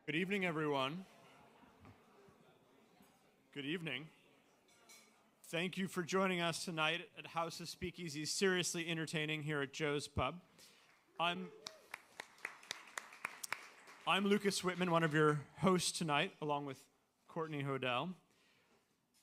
Good evening, everyone. Good evening. Thank you for joining us tonight at House of SpeakEasy, seriously entertaining here at Joe's Pub. I'm Lucas Whitman, one of your hosts tonight, along with Courtney Hodel.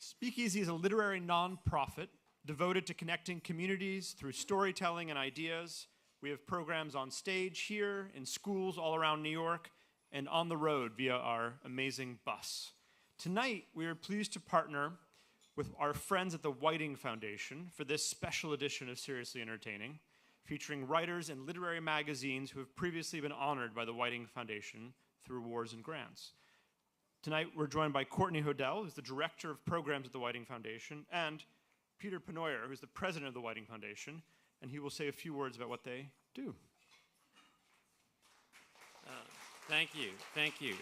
SpeakEasy is a literary nonprofit devoted to connecting communities through storytelling and ideas. We have programs on stage here, in schools all around New York, and on the road via our amazing bus. Tonight, we are pleased to partner with our friends at the Whiting Foundation for this special edition of Seriously Entertaining, featuring writers and literary magazines who have previously been honored by the Whiting Foundation through awards and grants. Tonight, we're joined by Courtney Hodel, who's the director of programs at the Whiting Foundation, and Peter Penoyer, who's the president of the Whiting Foundation, and he will say a few words about what they do. Thank you.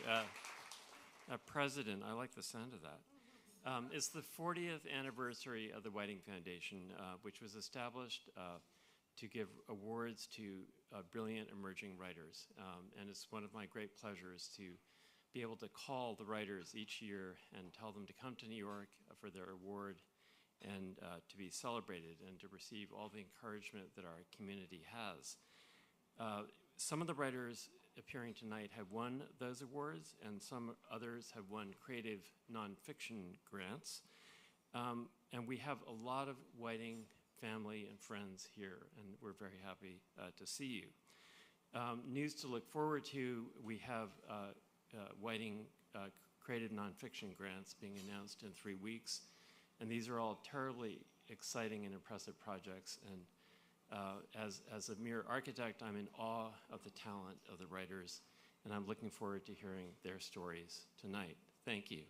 President, I like the sound of that. It's the 40th anniversary of the Whiting Foundation, which was established to give awards to brilliant emerging writers. And it's one of my great pleasures to be able to call the writers each year and tell them to come to New York for their award and to be celebrated and to receive all the encouragement that our community has. Some of the writers appearing tonight have won those awards, and some others have won creative nonfiction grants. And we have a lot of Whiting family and friends here, and we're very happy to see you. News to look forward to, we have Whiting creative nonfiction grants being announced in 3 weeks, and these are all terribly exciting and impressive projects. And as a mere architect, I'm in awe of the talent of the writers, and I'm looking forward to hearing their stories tonight. Thank you.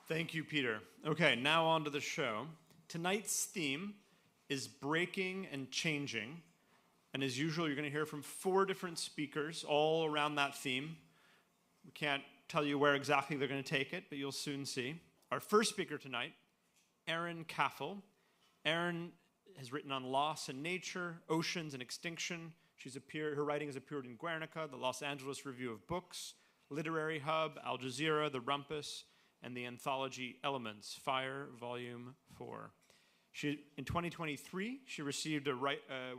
Thank you, Peter. Okay, now on to the show. Tonight's theme is breaking and changing, and as usual, you're going to hear from 4 different speakers all around that theme. We can't tell you where exactly they're going to take it, but you'll soon see. Our first speaker tonight, Eiren Caffall. Eiren has written on loss and nature, oceans and extinction. Her writing has appeared in Guernica, the Los Angeles Review of Books, Literary Hub, Al Jazeera, The Rumpus, and the anthology Elements, Fire, Volume 4. In 2023, she received a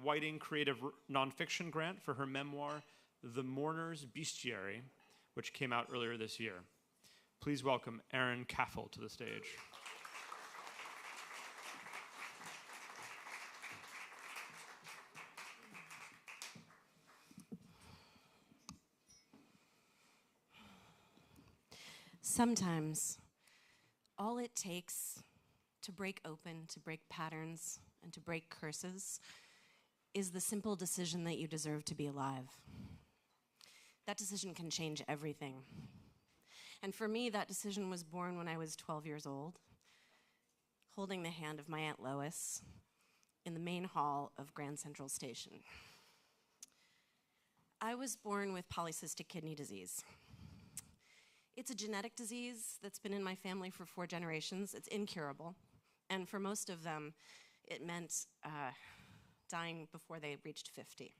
Whiting Creative Nonfiction Grant for her memoir, The Mourner's Bestiary, which came out earlier this year. Please welcome Eiren Caffall to the stage. Sometimes, all it takes to break open, to break patterns, and to break curses is the simple decision that you deserve to be alive. That decision can change everything. And for me, that decision was born when I was 12 years old, holding the hand of my Aunt Lois in the main hall of Grand Central Station. I was born with polycystic kidney disease. It's a genetic disease that's been in my family for 4 generations. It's incurable. And for most of them, it meant dying before they reached 50.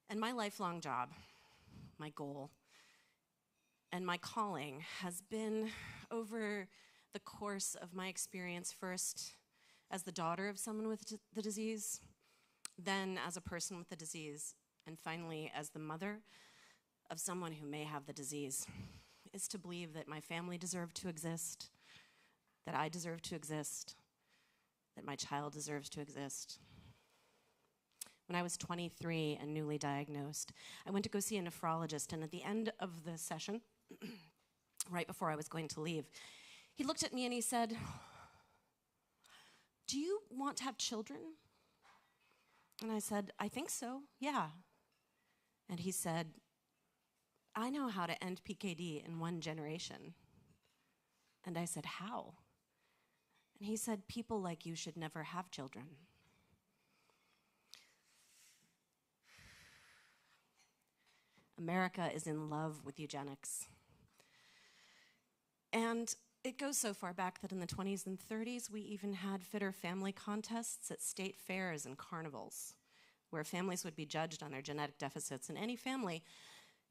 And my lifelong job, my goal, and my calling has been, over the course of my experience, first as the daughter of someone with the disease, then as a person with the disease, and finally as the mother of someone who may have the disease, is to believe that my family deserved to exist, that I deserve to exist, that my child deserves to exist. When I was 23 and newly diagnosed, I went to go see a nephrologist, and at the end of the session, right before I was going to leave, he looked at me and he said, "Do you want to have children?" And I said, "I think so, yeah." And he said, "I know how to end PKD in 1 generation." And I said, "How?" And he said, "People like you should never have children." America is in love with eugenics. And it goes so far back that in the 20s and 30s, we even had fitter family contests at state fairs and carnivals. where families would be judged on their genetic deficits, and any family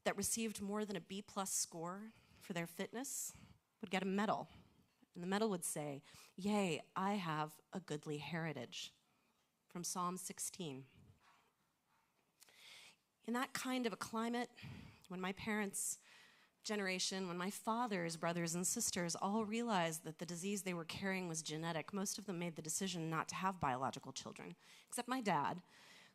that received more than a B+ score for their fitness would get a medal. And the medal would say, "Yea, I have a goodly heritage," from Psalm 16. In that kind of a climate, when my parents' generation, when my father's brothers and sisters all realized that the disease they were carrying was genetic, most of them made the decision not to have biological children, except my dad,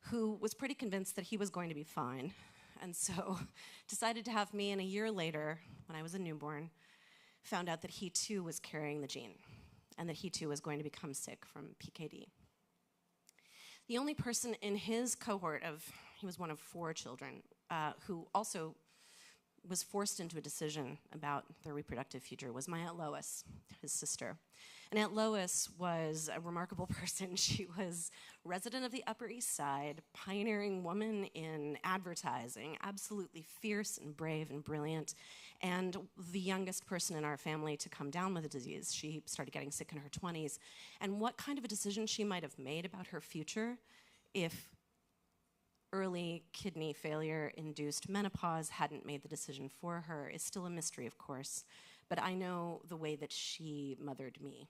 who was pretty convinced that he was going to be fine, and so decided to have me, and a year later, when I was a newborn, found out that he too was carrying the gene, and that he too was going to become sick from PKD. The only person in his cohort he was one of 4 children, who also was forced into a decision about their reproductive future was my Aunt Lois, his sister. And Aunt Lois was a remarkable person. She was resident of the Upper East Side, pioneering woman in advertising, absolutely fierce and brave and brilliant, and the youngest person in our family to come down with the disease. She started getting sick in her 20s. And what kind of a decision she might have made about her future if early kidney failure-induced menopause hadn't made the decision for her is still a mystery, of course, but I know the way that she mothered me.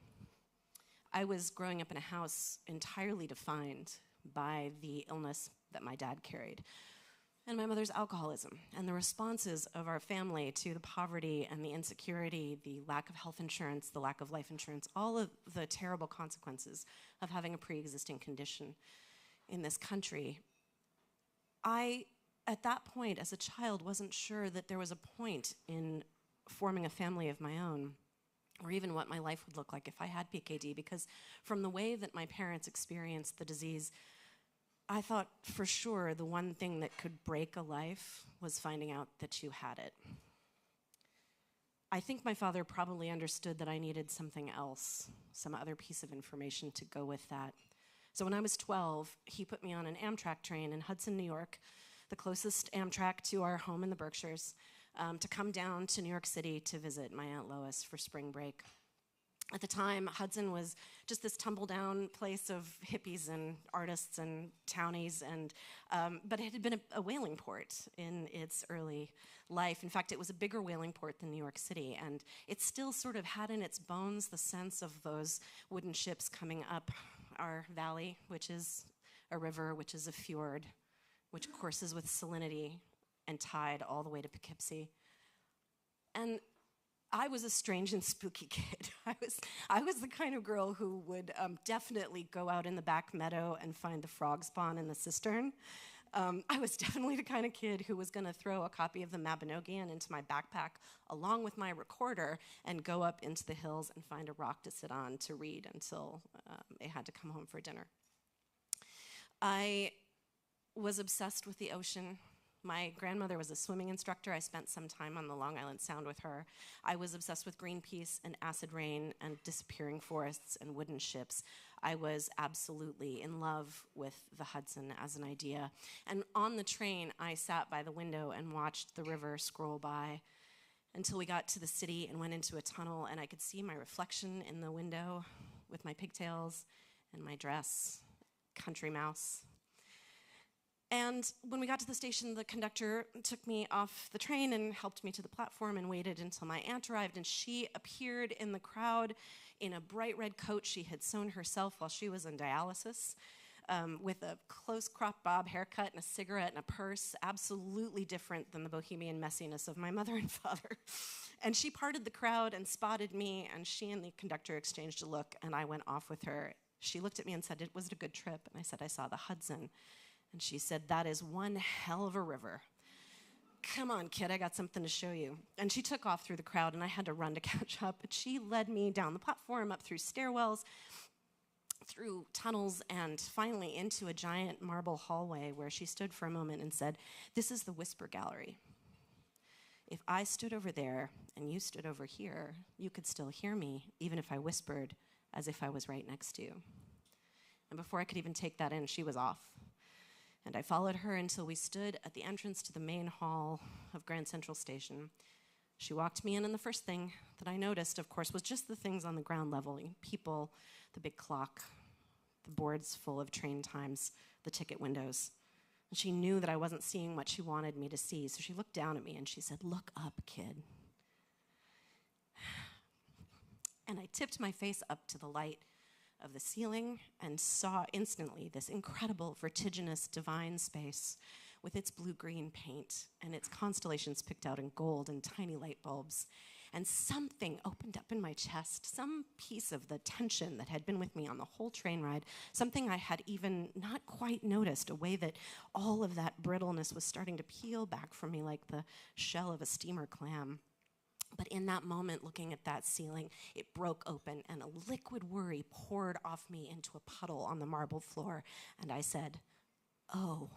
I was growing up in a house entirely defined by the illness that my dad carried, and my mother's alcoholism, and the responses of our family to the poverty and the insecurity, the lack of health insurance, the lack of life insurance, all of the terrible consequences of having a pre-existing condition in this country. I, at that point, as a child, wasn't sure that there was a point in forming a family of my own, or even what my life would look like if I had PKD, because from the way that my parents experienced the disease, I thought for sure the one thing that could break a life was finding out that you had it. I think my father probably understood that I needed something else, some other piece of information to go with that. So when I was 12, he put me on an Amtrak train in Hudson, New York, the closest Amtrak to our home in the Berkshires, to come down to New York City to visit my Aunt Lois for spring break. At the time, Hudson was just this tumble-down place of hippies and artists and townies, but it had been a whaling port in its early life. In fact, it was a bigger whaling port than New York City, and it still sort of had in its bones the sense of those wooden ships coming up our valley, which is a river, which is a fjord, which courses with salinity and tide all the way to Poughkeepsie. And I was a strange and spooky kid. I was the kind of girl who would definitely go out in the back meadow and find the frog spawn in the cistern. I was definitely the kind of kid who was going to throw a copy of the Mabinogion into my backpack along with my recorder and go up into the hills and find a rock to sit on to read until I had to come home for dinner. I was obsessed with the ocean. My grandmother was a swimming instructor. I spent some time on the Long Island Sound with her. I was obsessed with Greenpeace and acid rain and disappearing forests and wooden ships. I was absolutely in love with the Hudson as an idea. And on the train, I sat by the window and watched the river scroll by until we got to the city and went into a tunnel, and I could see my reflection in the window with my pigtails and my dress, country mouse. And when we got to the station, the conductor took me off the train and helped me to the platform and waited until my aunt arrived, and she appeared in the crowd in a bright red coat she had sewn herself while she was on dialysis, with a close cropped bob haircut and a cigarette and a purse, absolutely different than the bohemian messiness of my mother and father. And she parted the crowd and spotted me, and she and the conductor exchanged a look, and I went off with her. She looked at me and said, "Was it a good trip?" And I said, "I saw the Hudson." And she said, "That is one hell of a river. Come on, kid, I got something to show you." And she took off through the crowd, and I had to run to catch up. But she led me down the platform, up through stairwells, through tunnels, and finally into a giant marble hallway where she stood for a moment and said, "This is the Whisper Gallery. If I stood over there and you stood over here, you could still hear me, even if I whispered as if I was right next to you." And before I could even take that in, she was off. And I followed her until we stood at the entrance to the main hall of Grand Central Station. She walked me in, and the first thing that I noticed, of course, was just the things on the ground level. People, the big clock, the boards full of train times, the ticket windows. And she knew that I wasn't seeing what she wanted me to see, so she looked down at me and she said, "Look up, kid." And I tipped my face up to the light of the ceiling and saw instantly this incredible, vertiginous, divine space with its blue-green paint and its constellations picked out in gold and tiny light bulbs. And something opened up in my chest, some piece of the tension that had been with me on the whole train ride, something I had even not quite noticed, a way that all of that brittleness was starting to peel back from me like the shell of a steamer clam. But in that moment, looking at that ceiling, it broke open and a liquid worry poured off me into a puddle on the marble floor. And I said, "Oh."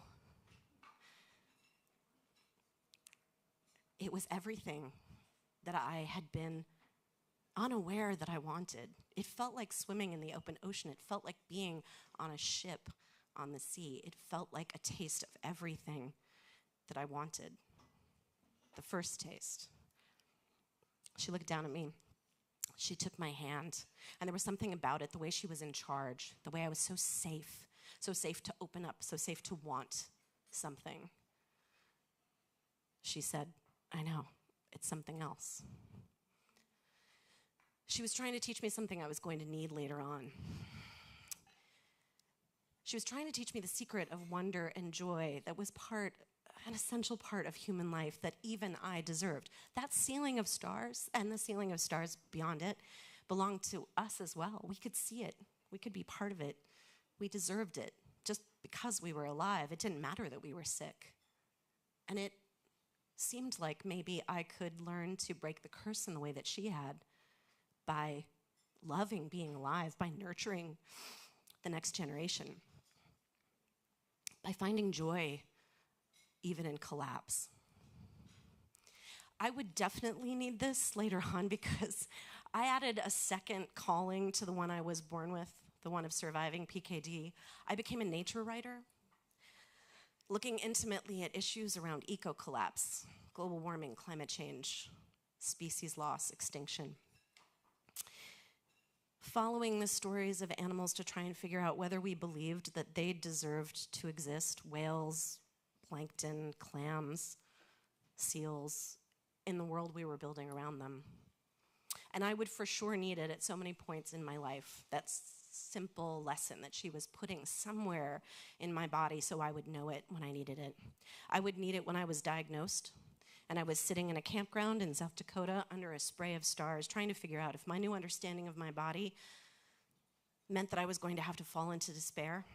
It was everything that I had been unaware that I wanted. It felt like swimming in the open ocean. It felt like being on a ship on the sea. It felt like a taste of everything that I wanted. The first taste. She looked down at me. She took my hand, and there was something about it, the way she was in charge, the way I was so safe to open up, so safe to want something. She said, "I know, it's something else." She was trying to teach me something I was going to need later on. She was trying to teach me the secret of wonder and joy that was an essential part of human life that even I deserved. That ceiling of stars and the ceiling of stars beyond it belonged to us as well. We could see it. We could be part of it. We deserved it just because we were alive. It didn't matter that we were sick. And it seemed like maybe I could learn to break the curse in the way that she had by loving being alive, by nurturing the next generation, by finding joy even in collapse. I would definitely need this later on because I added a second calling to the one I was born with, the one of surviving PKD. I became a nature writer, looking intimately at issues around eco-collapse, global warming, climate change, species loss, extinction. Following the stories of animals to try and figure out whether we believed that they deserved to exist, whales, plankton, clams, seals, in the world we were building around them. And I would for sure need it at so many points in my life, that simple lesson that she was putting somewhere in my body so I would know it when I needed it. I would need it when I was diagnosed, and I was sitting in a campground in South Dakota under a spray of stars, trying to figure out if my new understanding of my body meant that I was going to have to fall into despair.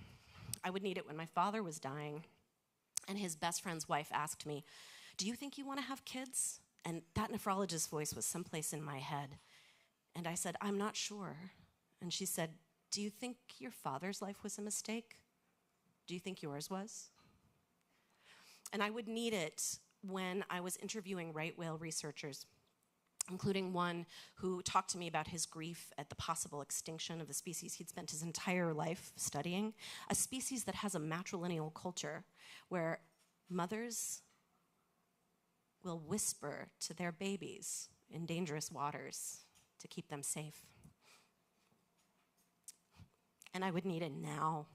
I would need it when my father was dying, and his best friend's wife asked me, "Do you think you want to have kids?" And that nephrologist's voice was someplace in my head. And I said, "I'm not sure." And she said, "Do you think your father's life was a mistake? Do you think yours was?" And I would need it when I was interviewing right whale researchers, including one who talked to me about his grief at the possible extinction of the species he'd spent his entire life studying, a species that has a matrilineal culture where mothers will whisper to their babies in dangerous waters to keep them safe. And I would need it now,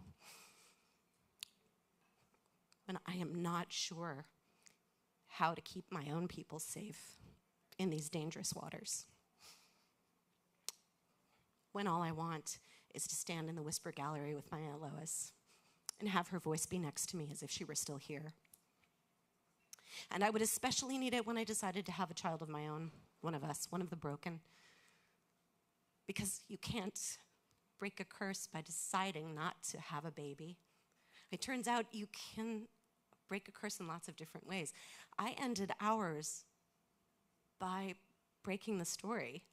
when I am not sure how to keep my own people safe in these dangerous waters. When all I want is to stand in the whisper gallery with my Aunt Lois and have her voice be next to me as if she were still here. And I would especially need it when I decided to have a child of my own, one of us, one of the broken. Because you can't break a curse by deciding not to have a baby. It turns out you can break a curse in lots of different ways. I ended ours by breaking the story,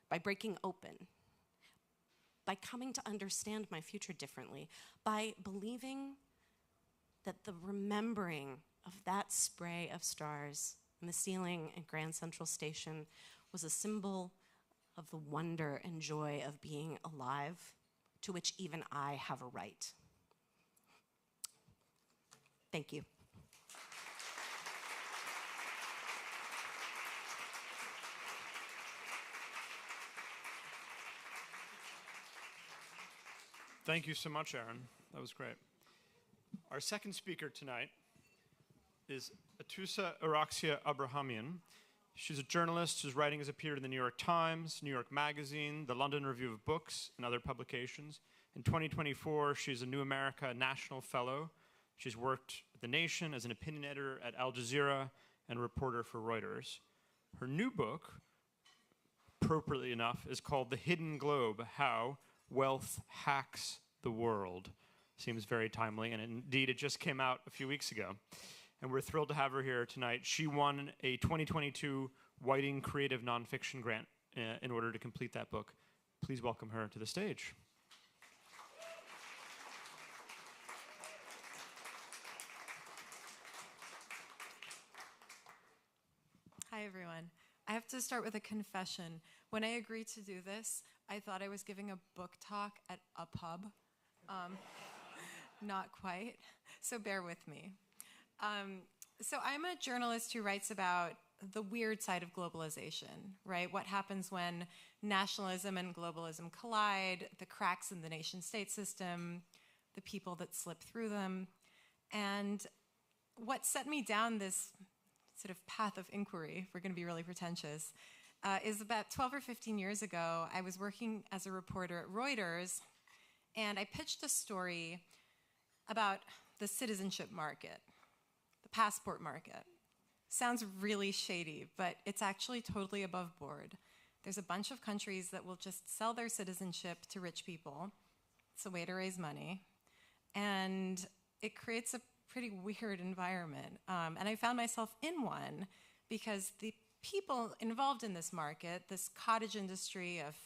by breaking open, by coming to understand my future differently, by believing that the remembering of that spray of stars in the ceiling at Grand Central Station was a symbol of the wonder and joy of being alive, to which even I have a right. Thank you. Thank you so much, Eiren. That was great. Our second speaker tonight is Atossa Araxia Abrahamian. She's a journalist whose writing has appeared in the New York Times, New York Magazine, the London Review of Books, and other publications. In 2024, she's a New America National Fellow. She's worked at The Nation as an opinion editor at Al Jazeera and a reporter for Reuters. Her new book, appropriately enough, is called The Hidden Globe: How Wealth Hacks the World. Seems very timely, and indeed it just came out a few weeks ago. And we're thrilled to have her here tonight. She won a 2022 Whiting Creative Nonfiction Grant in order to complete that book. Please welcome her to the stage. Hi, everyone. I have to start with a confession. When I agreed to do this, I thought I was giving a book talk at a pub. Not quite, so bear with me. So I'm a journalist who writes about the weird side of globalization, right? What happens when nationalism and globalism collide, the cracks in the nation-state system, the people that slip through them. And what set me down this sort of path of inquiry, if we're going to be really pretentious, is about 12 or 15 years ago, I was working as a reporter at Reuters, and I pitched a story about the citizenship market, the passport market. Sounds really shady, but it's actually totally above board. There's a bunch of countries that will just sell their citizenship to rich people. It's a way to raise money. And it creates a pretty weird environment. And I found myself in one because the people involved in this market, this cottage industry of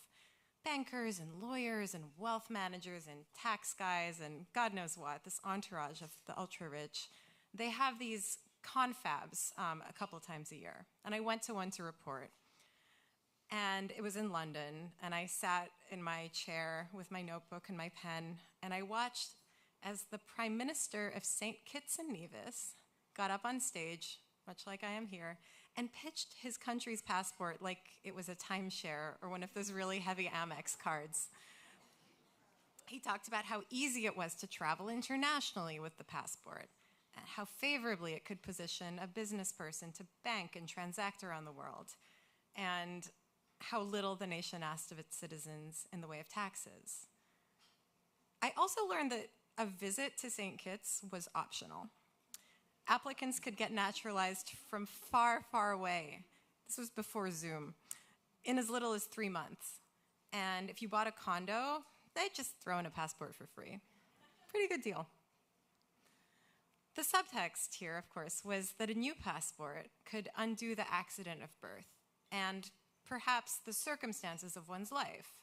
bankers and lawyers and wealth managers and tax guys and God knows what, this entourage of the ultra-rich, they have these confabs a couple of times a year. And I went to one to report. And it was in London, and I sat in my chair with my notebook and my pen, and I watched as the Prime Minister of St. Kitts and Nevis got up on stage, much like I am here, and pitched his country's passport like it was a timeshare or one of those really heavy Amex cards. He talked about how easy it was to travel internationally with the passport, and how favorably it could position a business person to bank and transact around the world, and how little the nation asked of its citizens in the way of taxes. I also learned that a visit to St. Kitts was optional. Applicants could get naturalized from far, far away. This was before Zoom, in as little as 3 months. And if you bought a condo, they'd just throw in a passport for free. Pretty good deal. The subtext here, of course, was that a new passport could undo the accident of birth and perhaps the circumstances of one's life.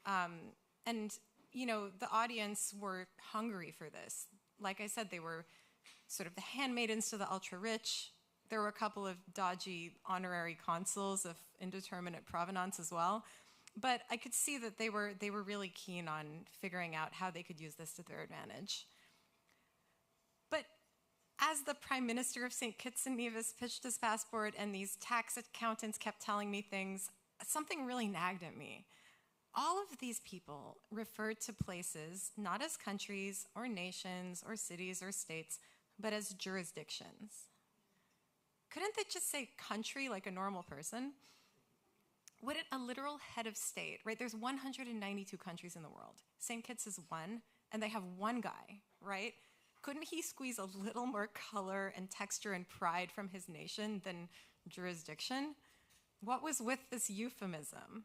And, you know, the audience were hungry for this. Like I said, they were sort of the handmaidens to the ultra-rich. There were a couple of dodgy honorary consuls of indeterminate provenance as well. But I could see that they were really keen on figuring out how they could use this to their advantage. But as the Prime Minister of St. Kitts and Nevis pitched his passport and these tax accountants kept telling me things, something really nagged at me. All of these people referred to places not as countries or nations or cities or states, but as jurisdictions. Couldn't they just say country like a normal person? Wouldn't a literal head of state, right? There's 192 countries in the world. St. Kitts is one, and they have one guy, right? Couldn't he squeeze a little more color and texture and pride from his nation than jurisdiction? What was with this euphemism?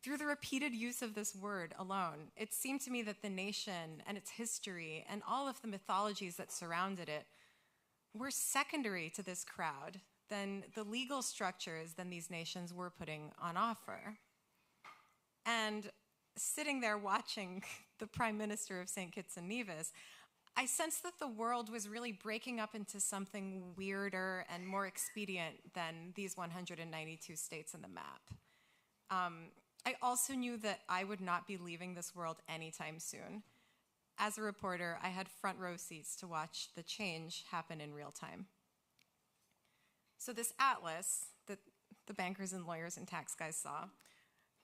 Through the repeated use of this word alone, it seemed to me that the nation and its history and all of the mythologies that surrounded it were secondary to this crowd than the legal structures than these nations were putting on offer. And sitting there watching the Prime Minister of St. Kitts and Nevis, I sensed that the world was really breaking up into something weirder and more expedient than these 192 states in the map. I also knew that I would not be leaving this world anytime soon. As a reporter, I had front row seats to watch the change happen in real time. So this atlas that the bankers and lawyers and tax guys saw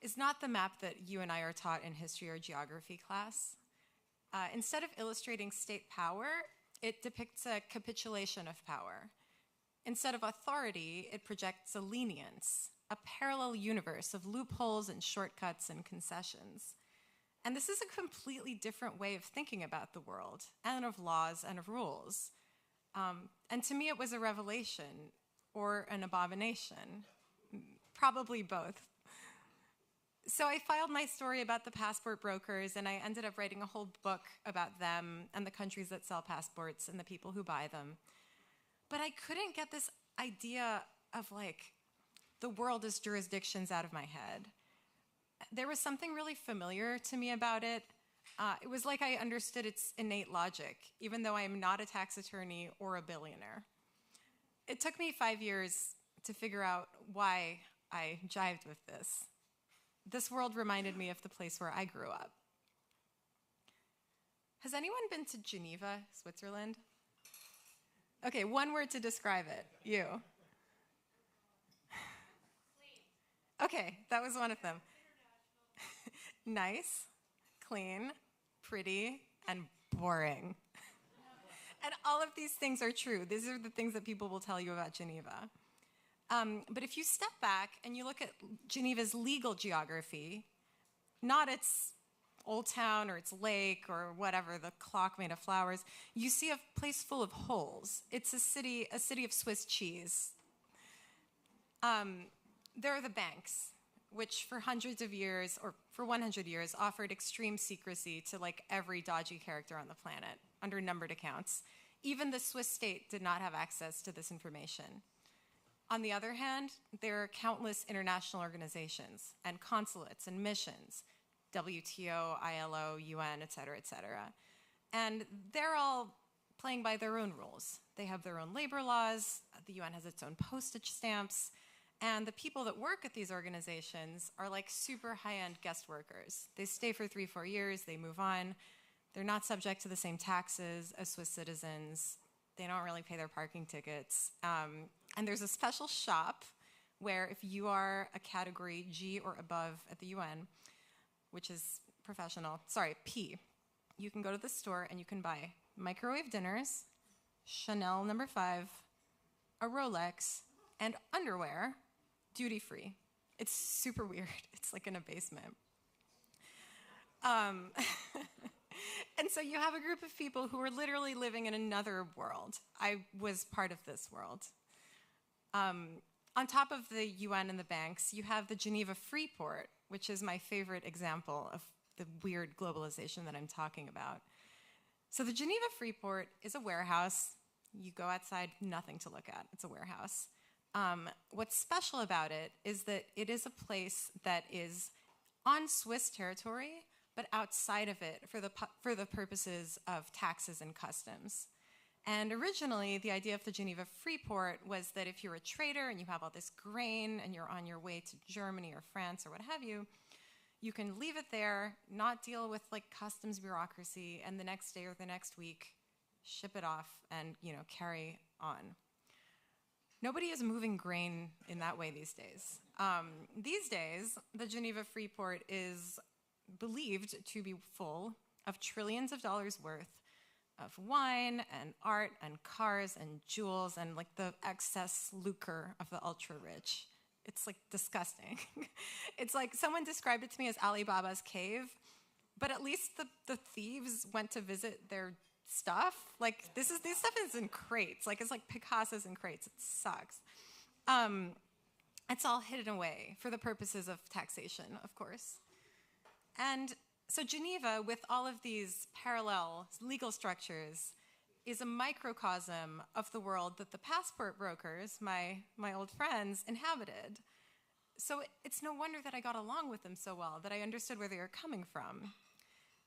is not the map that you and I are taught in history or geography class. Instead of illustrating state power, it depicts a capitulation of power. Instead of authority, it projects a lenience, a parallel universe of loopholes and shortcuts and concessions. And this is a completely different way of thinking about the world, and of laws and of rules. And to me, it was a revelation or an abomination, probably both. So I filed my story about the passport brokers, and I ended up writing a whole book about them and the countries that sell passports and the people who buy them. But I couldn't get this idea of like the world as jurisdictions out of my head. There was something really familiar to me about it. It was like I understood its innate logic, even though I am not a tax attorney or a billionaire. It took me 5 years to figure out why I jived with this. This world reminded me of the place where I grew up. Has anyone been to Geneva, Switzerland? Okay, one word to describe it. You. Okay, that was one of them. Nice, clean, pretty, and boring. And all of these things are true. These are the things that people will tell you about Geneva. But if you step back and you look at Geneva's legal geography, not its old town or its lake or whatever, the clock made of flowers, you see a place full of holes. It's a city of Swiss cheese. There are the banks, which for hundreds of years, or for 100 years, offered extreme secrecy to like every dodgy character on the planet under numbered accounts. Even the Swiss state did not have access to this information. On the other hand, there are countless international organizations and consulates and missions, WTO, ILO, UN, et cetera, et cetera. And they're all playing by their own rules. They have their own labor laws, the UN has its own postage stamps, and the people that work at these organizations are like super high-end guest workers. They stay for 3-4 years, they move on. They're not subject to the same taxes as Swiss citizens. They don't really pay their parking tickets. And there's a special shop where if you are a category G or above at the UN, which is P, you can go to the store and you can buy microwave dinners, Chanel No. 5, a Rolex, and underwear, duty-free. It's super weird. It's like in a basement. And so you have a group of people who are literally living in another world. I was part of this world. On top of the UN and the banks, you have the Geneva Free Port, which is my favorite example of the weird globalization that I'm talking about. So the Geneva Free Port is a warehouse. You go outside, nothing to look at. It's a warehouse. What's special about it is that it is a place that is on Swiss territory, but outside of it for the purposes of taxes and customs. And originally, the idea of the Geneva Free Port was that if you're a trader and you have all this grain and you're on your way to Germany or France or what have you, you can leave it there, not deal with like customs bureaucracy, and the next day or the next week, ship it off and carry on. Nobody is moving grain in that way these days. These days, the Geneva Free Port is believed to be full of trillions of dollars worth of wine and art and cars and jewels and like the excess lucre of the ultra-rich. It's like disgusting. It's like someone described it to me as Alibaba's cave, but at least the thieves went to visit their stuff. Like this stuff is in crates. Like it's like Picasso's in crates. It sucks. It's all hidden away for the purposes of taxation, of course. And so Geneva, with all of these parallel legal structures, is a microcosm of the world that the passport brokers, my old friends, inhabited. So it's no wonder that I got along with them so well, that I understood where they were coming from.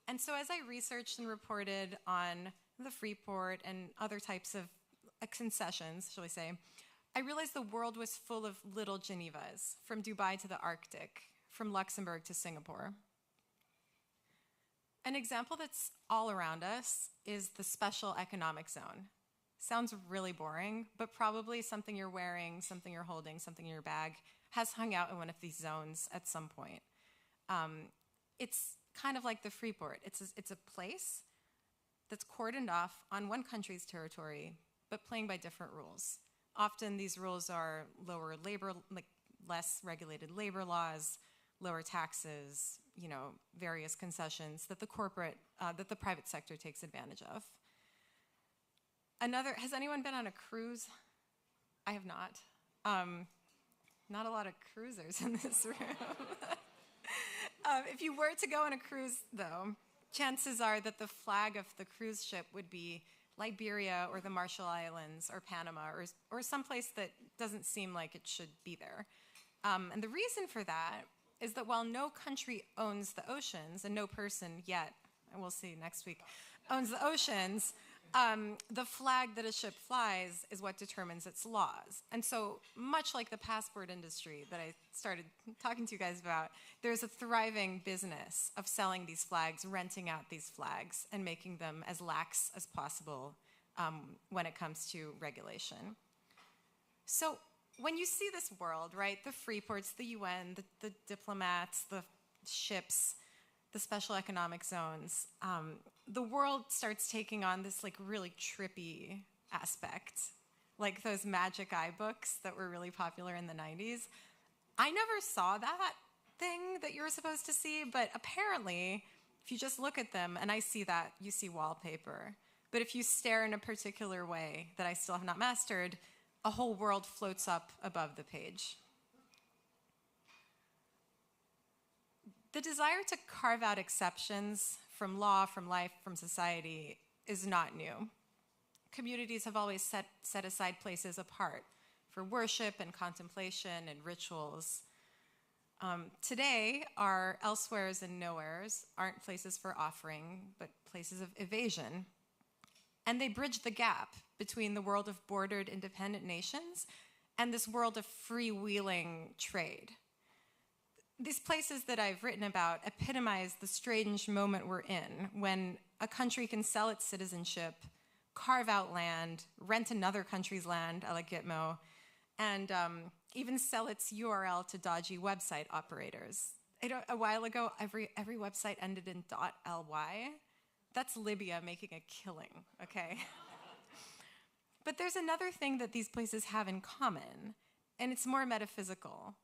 And so as I researched and reported on the Freeport and other types of concessions, shall we say, I realized the world was full of little Genevas, from Dubai to the Arctic, from Luxembourg to Singapore. An example that's all around us is the special economic zone. Sounds really boring, but probably something you're wearing, something you're holding, something in your bag has hung out in one of these zones at some point. It's kind of like the Freeport. It's a place that's cordoned off on one country's territory, but playing by different rules. Often these rules are less regulated labor laws, lower taxes, various concessions that the private sector takes advantage of. Has anyone been on a cruise? I have not. Not a lot of cruisers in this room. If you were to go on a cruise, though, chances are that the flag of the cruise ship would be Liberia or the Marshall Islands or Panama or someplace that doesn't seem like it should be there. And the reason for that is that while no country owns the oceans, and no person yet, and we'll see next week, owns the oceans, the flag that a ship flies is what determines its laws. And so much like the passport industry that I started talking to you guys about, there's a thriving business of selling these flags, renting out these flags, and making them as lax as possible when it comes to regulation. So when you see this world, right, the free ports, the UN, the diplomats, the ships, the special economic zones, the world starts taking on this really trippy aspect, like those Magic Eye books that were really popular in the 90s. I never saw that thing that you were supposed to see, but apparently, if you just look at them, and I see that, you see wallpaper. But if you stare in a particular way that I still have not mastered, a whole world floats up above the page. The desire to carve out exceptions from law, from life, from society is not new. Communities have always set aside places apart for worship and contemplation and rituals. Today, our elsewheres and nowheres aren't places for offering, but places of evasion. And they bridge the gap between the world of bordered independent nations and this world of freewheeling trade. These places that I've written about epitomize the strange moment we're in when a country can sell its citizenship, carve out land, rent another country's land, a la Gitmo, and even sell its URL to dodgy website operators. A while ago, every website ended in .ly. That's Libya making a killing, okay? But there's another thing that these places have in common, and it's more metaphysical.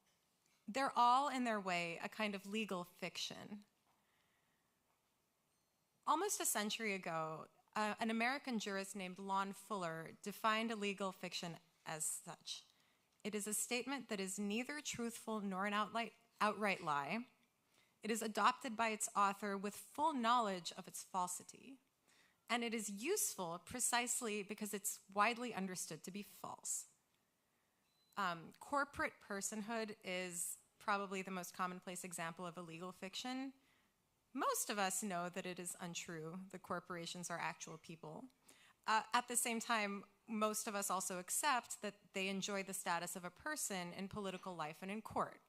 They're all, in their way, a kind of legal fiction. Almost a century ago, an American jurist named Lon Fuller defined a legal fiction as such. It is a statement that is neither truthful nor an outright lie. It is adopted by its author with full knowledge of its falsity. And it is useful precisely because it's widely understood to be false. Corporate personhood is probably the most commonplace example of a legal fiction. Most of us know that it is untrue. The corporations are actual people. At the same time, most of us also accept that they enjoy the status of a person in political life and in court.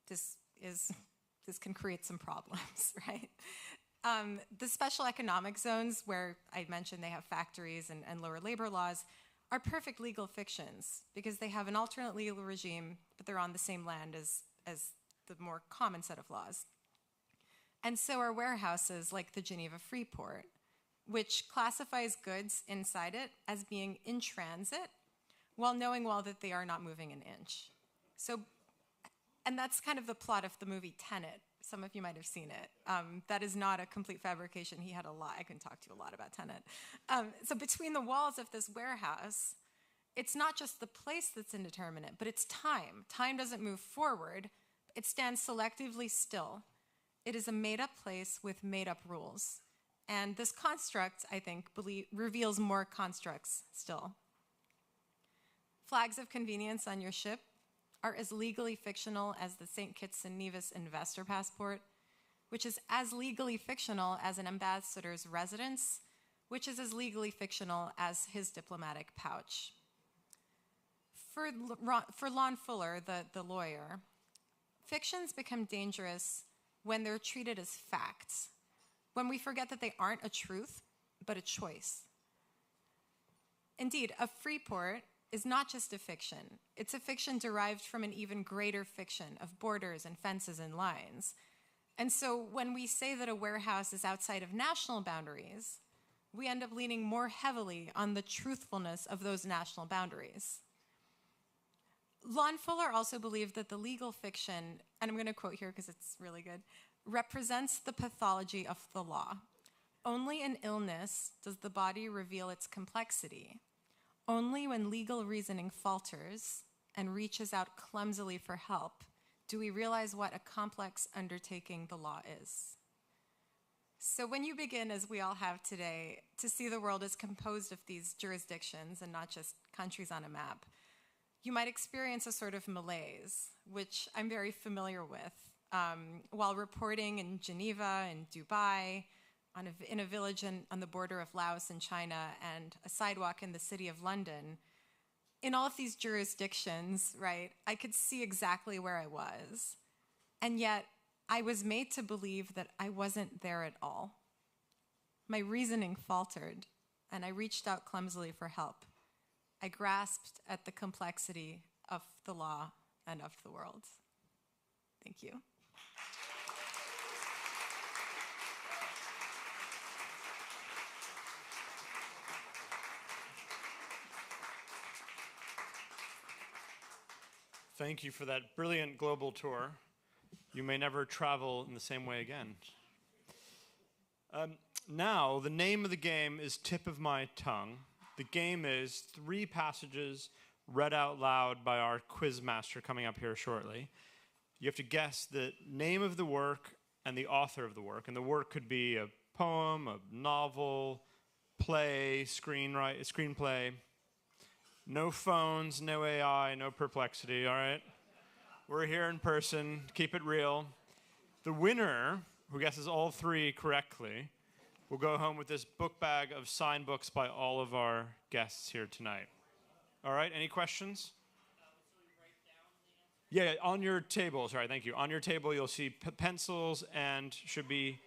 This can create some problems, right? The special economic zones, where I mentioned they have factories and lower labor laws, are perfect legal fictions because they have an alternate legal regime, but they're on the same land as the more common set of laws. And so are warehouses like the Geneva Free Port, which classifies goods inside it as being in transit while knowing well that they are not moving an inch. And that's kind of the plot of the movie Tenet. Some of you might have seen it. That is not a complete fabrication. He had a lot. I can talk to you a lot about Tenet. So between the walls of this warehouse, it's not just the place that's indeterminate, but it's time. Time doesn't move forward. It stands selectively still. It is a made-up place with made-up rules. And this construct, I think, reveals more constructs still. Flags of convenience on your ship are as legally fictional as the St. Kitts and Nevis investor passport, which is as legally fictional as an ambassador's residence, which is as legally fictional as his diplomatic pouch. For Lon Fuller, the lawyer, fictions become dangerous when they're treated as facts, when we forget that they aren't a truth, but a choice. Indeed, a free port is not just a fiction. It's a fiction derived from an even greater fiction of borders and fences and lines. And so when we say that a warehouse is outside of national boundaries, we end up leaning more heavily on the truthfulness of those national boundaries. Lon Fuller also believed that the legal fiction, and I'm going to quote here because it's really good, represents the pathology of the law. Only in illness does the body reveal its complexity. Only when legal reasoning falters and reaches out clumsily for help do we realize what a complex undertaking the law is. So when you begin, as we all have today, to see the world as composed of these jurisdictions and not just countries on a map, you might experience a sort of malaise, which I'm very familiar with. While reporting in Geneva and Dubai, in a village on the border of Laos and China, and a sidewalk in the city of London, in all of these jurisdictions, right, I could see exactly where I was. And yet, I was made to believe that I wasn't there at all. My reasoning faltered, and I reached out clumsily for help. I grasped at the complexity of the law and of the world. Thank you. Thank you for that brilliant global tour. You may never travel in the same way again. Now, the name of the game is Tip of My Tongue. The game is 3 passages read out loud by our quiz master coming up here shortly. You have to guess the name of the work and the author of the work. And the work could be a poem, a novel, play, screenplay. No phones, no AI, no perplexity, all right? We're here in person. Keep it real. The winner, who guesses all 3 correctly, will go home with this book bag of signed books by all of our guests here tonight. All right, any questions? Yeah, on your table, sorry, thank you. On your table, you'll see pencils and should be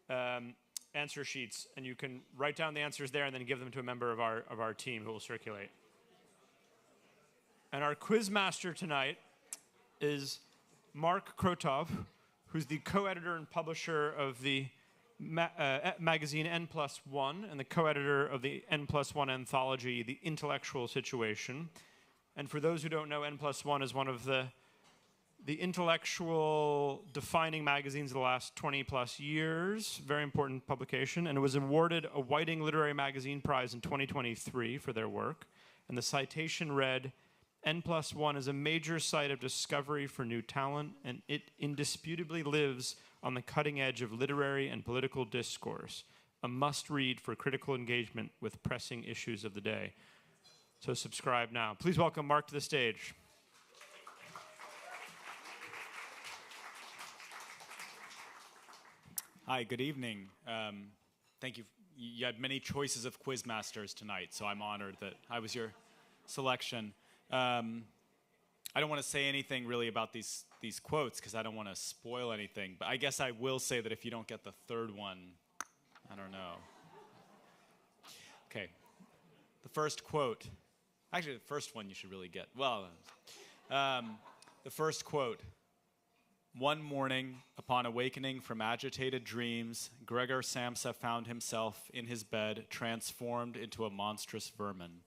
answer sheets, and you can write down the answers there and then give them to a member of our team who will circulate. And our quiz master tonight is Mark Krotov, who's the co-editor and publisher of the magazine N+1 and the co-editor of the N+1 anthology, The Intellectual Situation. And for those who don't know, N+1 is one of the intellectual defining magazines of the last 20 plus years. Very important publication. And it was awarded a Whiting Literary Magazine Prize in 2023 for their work. And the citation read, N+1 is a major site of discovery for new talent, and it indisputably lives on the cutting edge of literary and political discourse, a must-read for critical engagement with pressing issues of the day. So subscribe now. Please welcome Mark to the stage. Hi, good evening. Thank you. You had many choices of quiz masters tonight, so I'm honored that I was your selection. I don't want to say anything really about these quotes because I don't want to spoil anything, but I guess I will say that if you don't get the third one, I don't know. Okay. The first quote. Actually, the first one you should really get. Well, the first quote. One morning, upon awakening from agitated dreams, Gregor Samsa found himself in his bed transformed into a monstrous vermin.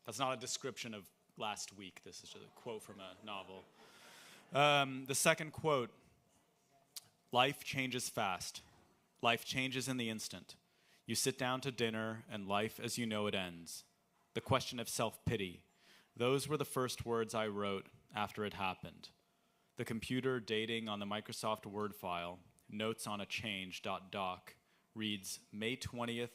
That's not a description of last week. This is just a quote from a novel. The second quote, life changes fast. Life changes in the instant. You sit down to dinner, and life as you know it ends. The question of self-pity. Those were the first words I wrote after it happened. The computer dating on the Microsoft Word file, notes on a change.doc, reads May 20,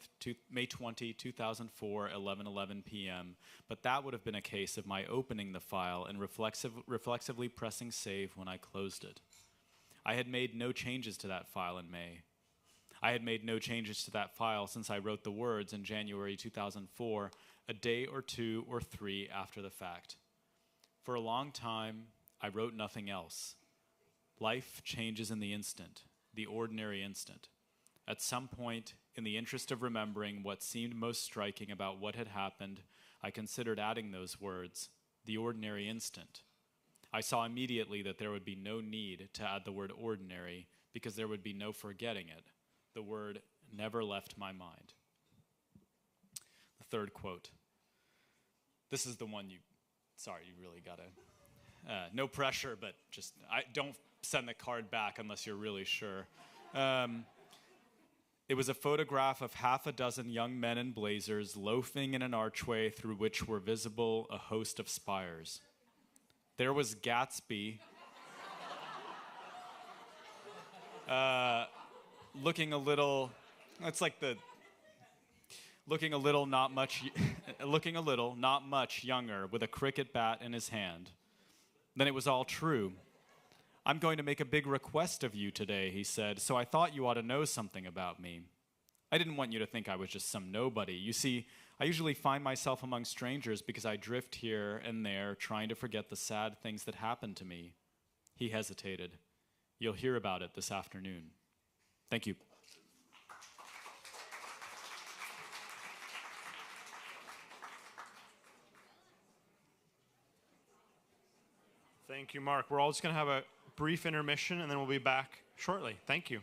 2004, 11:11 p.m., but that would have been a case of my opening the file and reflexively pressing save when I closed it. I had made no changes to that file in May. I had made no changes to that file since I wrote the words in January 2004, a day or 2 or 3 after the fact. For a long time, I wrote nothing else. Life changes in the instant, the ordinary instant. At some point, in the interest of remembering what seemed most striking about what had happened, I considered adding those words, the ordinary instant. I saw immediately that there would be no need to add the word ordinary because there would be no forgetting it. The word never left my mind. The third quote. This is the one you really gotta, no pressure, but just, don't send the card back unless you're really sure. It was a photograph of half a dozen young men in blazers loafing in an archway through which were visible a host of spires. There was Gatsby, looking a little, not much younger, with a cricket bat in his hand. Then it was all true. I'm going to make a big request of you today, he said, so I thought you ought to know something about me. I didn't want you to think I was just some nobody. You see, I usually find myself among strangers because I drift here and there, trying to forget the sad things that happened to me. He hesitated. You'll hear about it this afternoon. Thank you. Thank you, Mark. We're all just going to have a brief intermission, and then we'll be back shortly. Thank you.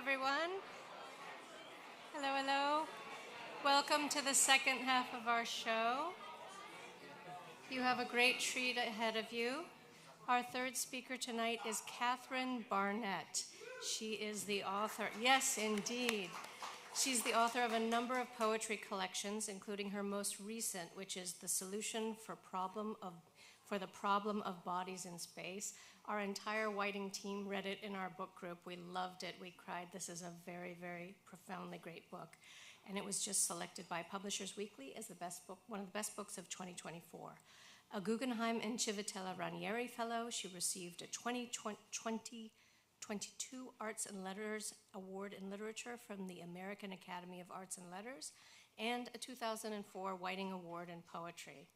everyone. Hello, hello. Welcome to the second half of our show. You have a great treat ahead of you. Our third speaker tonight is Catherine Barnett. She is the author, yes, indeed. She's the author of a number of poetry collections, including her most recent, which is The Solution for the Problem of Bodies in Space. Our entire Whiting team read it in our book group. We loved it. We cried. This is a very, very profoundly great book. And it was just selected by Publishers Weekly as the best book, one of the best books of 2024. A Guggenheim and Civitella Ranieri Fellow, she received a 2022 Arts and Letters Award in Literature from the American Academy of Arts and Letters, and a 2004 Whiting Award in Poetry,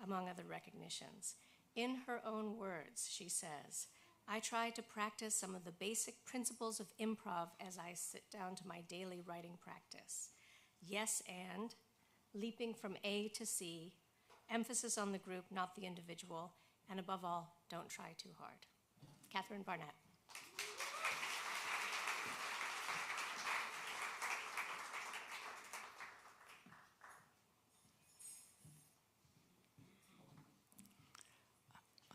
among other recognitions. In her own words, she says, "I try to practice some of the basic principles of improv as I sit down to my daily writing practice. Yes and, leaping from A to C, emphasis on the group, not the individual, and above all, don't try too hard." Catherine Barnett.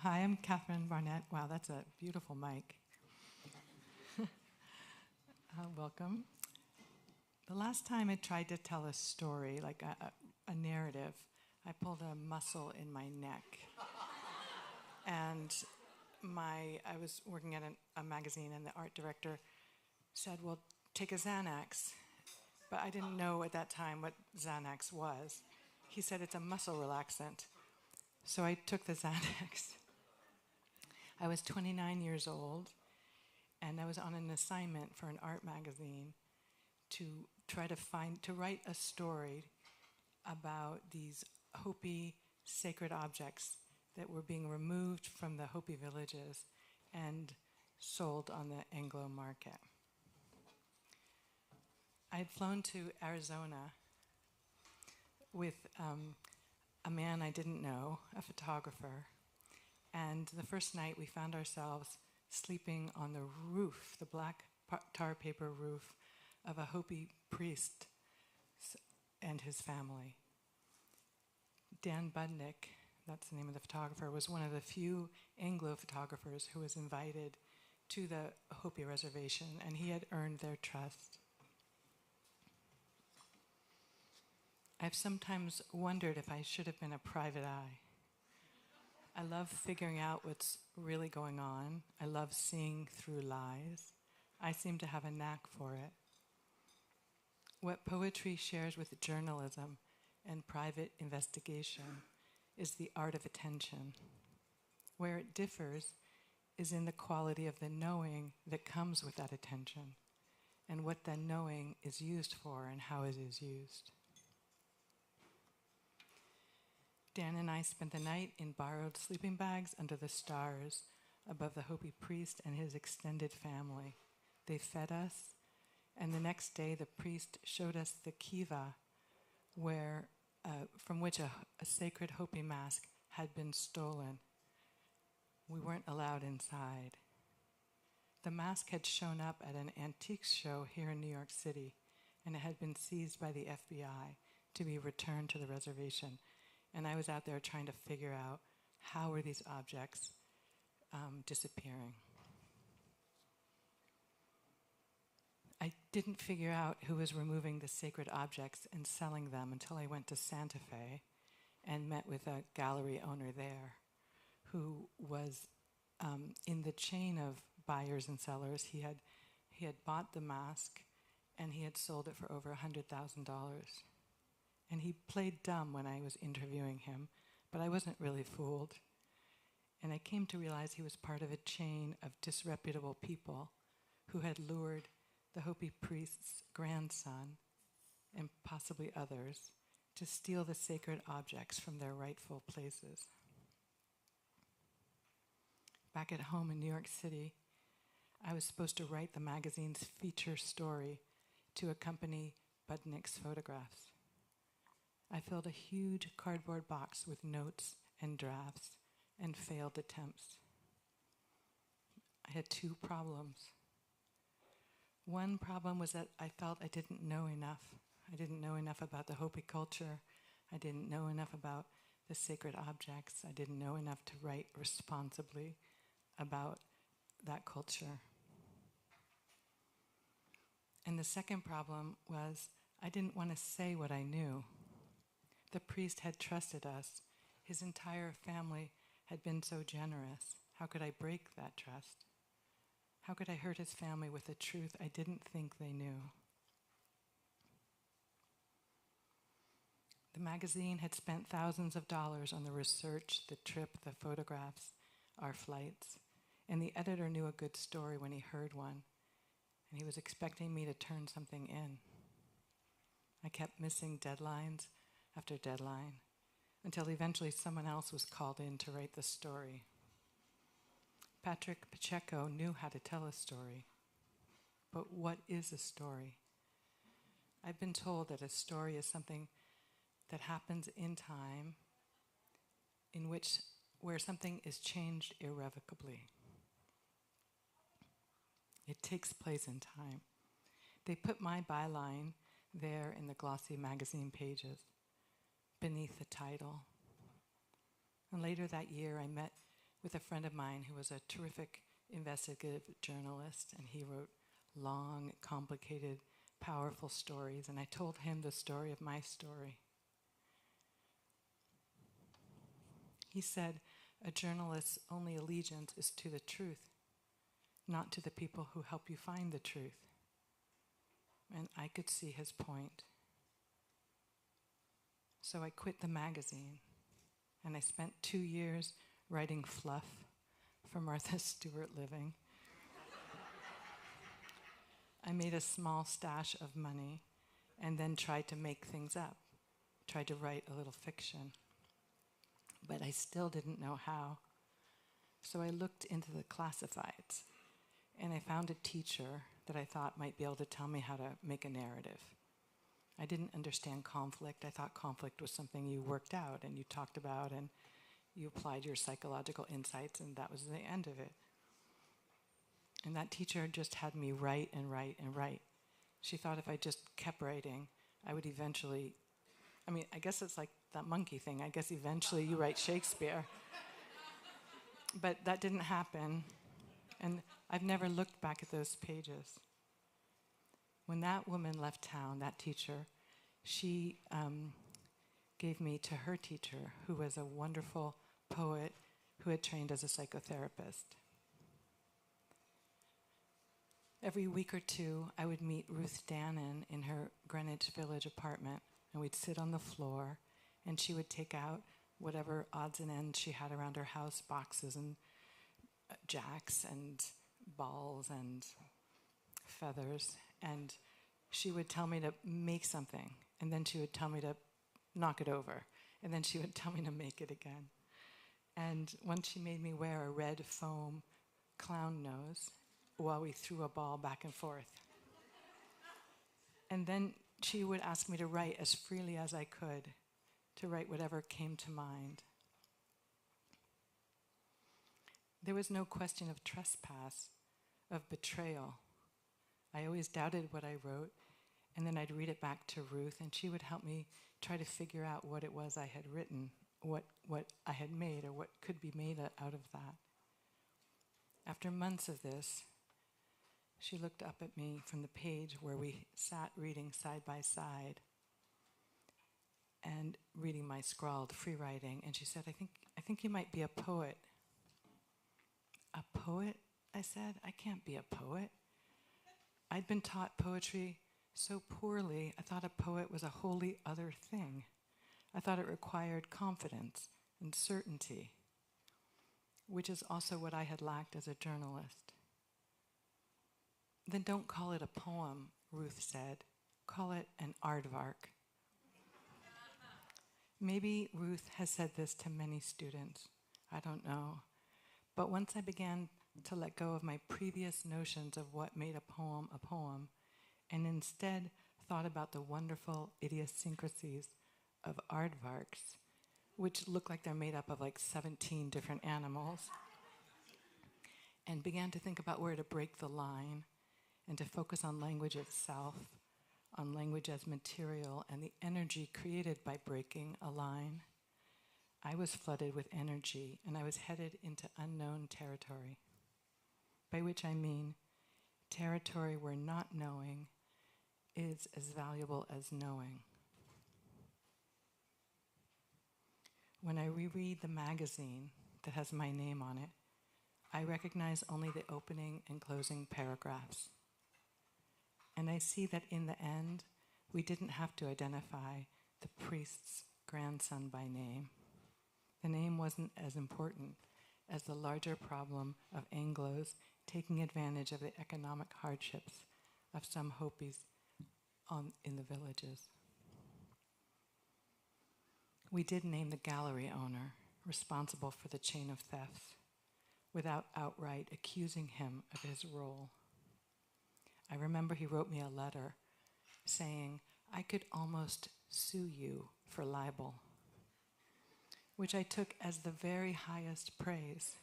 Hi, I'm Catherine Barnett. Wow, that's a beautiful mic. Welcome. The last time I tried to tell a story, like a narrative, I pulled a muscle in my neck. And I was working at a magazine, and the art director said, "Well, take a Xanax." But I didn't know at that time what Xanax was. He said, "It's a muscle relaxant." So I took the Xanax. I was 29 years old, and I was on an assignment for an art magazine to try to write a story about these Hopi sacred objects that were being removed from the Hopi villages and sold on the Anglo market. I had flown to Arizona with a man I didn't know, a photographer, and the first night we found ourselves sleeping on the roof, the black tar paper roof of a Hopi priest and his family. Dan Budnick, that's the name of the photographer, was one of the few Anglo photographers who was invited to the Hopi reservation, and he had earned their trust. I've sometimes wondered if I should have been a private eye. I love figuring out what's really going on. I love seeing through lies. I seem to have a knack for it. What poetry shares with journalism and private investigation is the art of attention. Where it differs is in the quality of the knowing that comes with that attention, and what that knowing is used for and how it is used. Dan and I spent the night in borrowed sleeping bags under the stars above the Hopi priest and his extended family. They fed us, and the next day the priest showed us the kiva from which a sacred Hopi mask had been stolen. We weren't allowed inside. The mask had shown up at an antiques show here in New York City, and it had been seized by the FBI to be returned to the reservation. And I was out there trying to figure out how were these objects disappearing. I didn't figure out who was removing the sacred objects and selling them until I went to Santa Fe and met with a gallery owner there who was in the chain of buyers and sellers. He had bought the mask and he had sold it for over $100,000. And he played dumb when I was interviewing him, but I wasn't really fooled. And I came to realize he was part of a chain of disreputable people who had lured the Hopi priest's grandson, and possibly others, to steal the sacred objects from their rightful places. Back at home in New York City, I was supposed to write the magazine's feature story to accompany Budnick's photographs. I filled a huge cardboard box with notes and drafts and failed attempts. I had two problems. One problem was that I felt I didn't know enough. I didn't know enough about the Hopi culture. I didn't know enough about the sacred objects. I didn't know enough to write responsibly about that culture. And the second problem was I didn't want to say what I knew. The priest had trusted us. His entire family had been so generous. How could I break that trust? How could I hurt his family with a truth I didn't think they knew? The magazine had spent thousands of dollars on the research, the trip, the photographs, our flights, and the editor knew a good story when he heard one, and he was expecting me to turn something in. I kept missing deadlines after deadline until eventually someone else was called in to write the story. Patrick Pacheco knew how to tell a story, but what is a story? I've been told that a story is something that happens in time, where something is changed irrevocably. It takes place in time. They put my byline there in the glossy magazine pages, beneath the title. And later that year, I met with a friend of mine who was a terrific investigative journalist, and he wrote long, complicated, powerful stories, and I told him the story of my story. He said, a journalist's only allegiance is to the truth, not to the people who help you find the truth. And I could see his point. So I quit the magazine, and I spent 2 years writing fluff for Martha Stewart Living. I made a small stash of money and then tried to make things up, tried to write a little fiction. But I still didn't know how. So I looked into the classifieds, and I found a teacher that I thought might be able to tell me how to make a narrative. I didn't understand conflict. I thought conflict was something you worked out and you talked about and you applied your psychological insights, and that was the end of it. And that teacher just had me write and write and write. She thought if I just kept writing, I would eventually, I guess it's like that monkey thing. I guess eventually you write Shakespeare. But that didn't happen. And I've never looked back at those pages. When that woman left town, that teacher, she gave me to her teacher, who was a wonderful poet who had trained as a psychotherapist. Every week or two, I would meet Ruth Dannon in her Greenwich Village apartment, and we'd sit on the floor, and she would take out whatever odds and ends she had around her house, boxes and jacks and balls and feathers, and she would tell me to make something, and then she would tell me to knock it over, and then she would tell me to make it again. And once she made me wear a red foam clown nose while we threw a ball back and forth. And then she would ask me to write as freely as I could, to write whatever came to mind. There was no question of trespass, of betrayal. I always doubted what I wrote, and then I'd read it back to Ruth, and she would help me try to figure out what it was I had written, what I had made, or what could be made out of that. After months of this, she looked up at me from the page where we sat reading side by side and reading my scrawled free writing, and she said, I think you might be a poet. A poet? I said, I can't be a poet. I'd been taught poetry so poorly, I thought a poet was a wholly other thing. I thought it required confidence and certainty, which is also what I had lacked as a journalist. Then don't call it a poem, Ruth said. Call it an aardvark. Maybe Ruth has said this to many students. I don't know. But once I began to let go of my previous notions of what made a poem, and instead thought about the wonderful idiosyncrasies of aardvarks, which look like they're made up of like 17 different animals, and began to think about where to break the line, and to focus on language itself, on language as material and the energy created by breaking a line, I was flooded with energy and I was headed into unknown territory, by which I mean territory where not knowing is as valuable as knowing. When I reread the magazine that has my name on it, I recognize only the opening and closing paragraphs. And I see that in the end, we didn't have to identify the priest's grandson by name. The name wasn't as important as the larger problem of Anglos taking advantage of the economic hardships of some Hopis in the villages. We did name the gallery owner responsible for the chain of thefts without outright accusing him of his role. I remember he wrote me a letter saying, I could almost sue you for libel, which I took as the very highest praise.